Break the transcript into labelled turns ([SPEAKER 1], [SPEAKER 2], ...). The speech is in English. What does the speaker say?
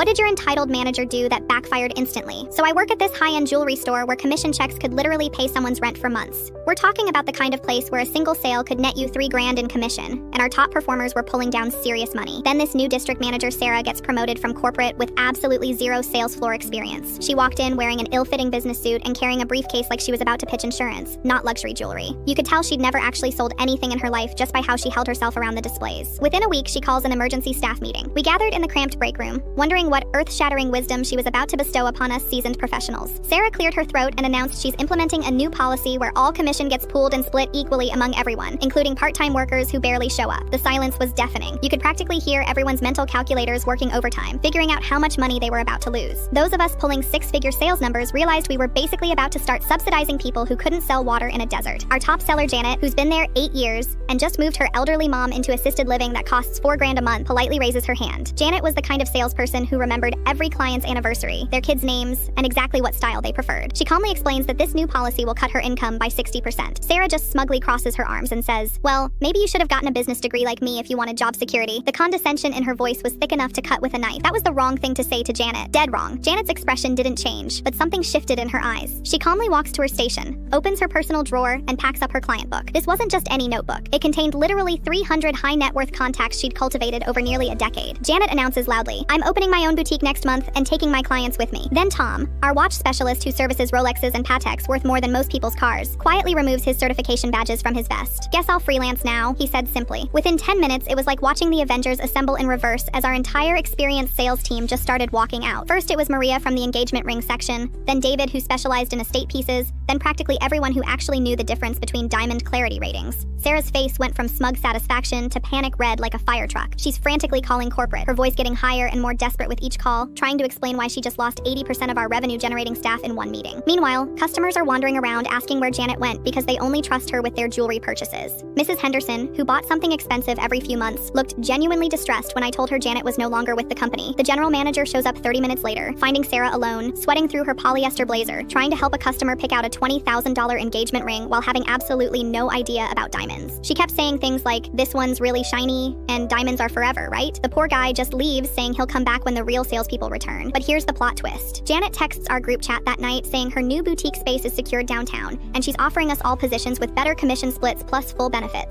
[SPEAKER 1] What did your entitled manager do that backfired instantly? So I work at this high-end jewelry store where commission checks could literally pay someone's rent for months. We're talking about the kind of place where a single sale could net you $3,000 in commission, and our top performers were pulling down serious money. Then this new district manager, Sarah, gets promoted from corporate with absolutely zero sales floor experience. She walked in wearing an ill-fitting business suit and carrying a briefcase like she was about to pitch insurance, not luxury jewelry. You could tell she'd never actually sold anything in her life just by how she held herself around the displays. Within a week, she calls an emergency staff meeting. We gathered in the cramped break room, wondering what earth-shattering wisdom she was about to bestow upon us seasoned professionals. Sarah cleared her throat and announced she's implementing a new policy where all commission gets pooled and split equally among everyone, including part-time workers who barely show up. The silence was deafening. You could practically hear everyone's mental calculators working overtime, figuring out how much money they were about to lose. Those of us pulling six-figure sales numbers realized we were basically about to start subsidizing people who couldn't sell water in a desert. Our top seller, Janet, who's been there 8 years and just moved her elderly mom into assisted living that costs $4,000 a month, politely raises her hand. Janet was the kind of salesperson who remembered every client's anniversary, their kids' names, and exactly what style they preferred. She calmly explains that this new policy will cut her income by 60%. Sarah just smugly crosses her arms and says, "Well, maybe you should have gotten a business degree like me if you wanted job security." The condescension in her voice was thick enough to cut with a knife. That was the wrong thing to say to Janet. Dead wrong. Janet's expression didn't change, but something shifted in her eyes. She calmly walks to her station, opens her personal drawer, and packs up her client book. This wasn't just any notebook. It contained literally 300 high net worth contacts she'd cultivated over nearly a decade. Janet announces loudly, "I'm opening my own boutique next month and taking my clients with me." Then Tom, our watch specialist who services Rolexes and Pateks worth more than most people's cars, quietly removes his certification badges from his vest. "Guess I'll freelance now," he said simply. Within 10 minutes, it was like watching the Avengers assemble in reverse as our entire experienced sales team just started walking out. First, it was Maria from the engagement ring section, then David, who specialized in estate pieces, then practically everyone who actually knew the difference between diamond clarity ratings. Sarah's face went from smug satisfaction to panic red like a fire truck. She's frantically calling corporate, her voice getting higher and more desperate with each call, trying to explain why she just lost 80% of our revenue-generating staff in one meeting. Meanwhile, customers are wandering around asking where Janet went because they only trust her with their jewelry purchases. Mrs. Henderson, who bought something expensive every few months, looked genuinely distressed when I told her Janet was no longer with the company. The general manager shows up 30 minutes later, finding Sarah alone, sweating through her polyester blazer, trying to help a customer pick out a $20,000 engagement ring while having absolutely no idea about diamonds. She kept saying things like, "This one's really shiny," and "Diamonds are forever, right?" The poor guy just leaves, saying he'll come back when the real salespeople return. But here's the plot twist. Janet texts our group chat that night saying her new boutique space is secured downtown, and she's offering us all positions with better commission splits plus full benefits.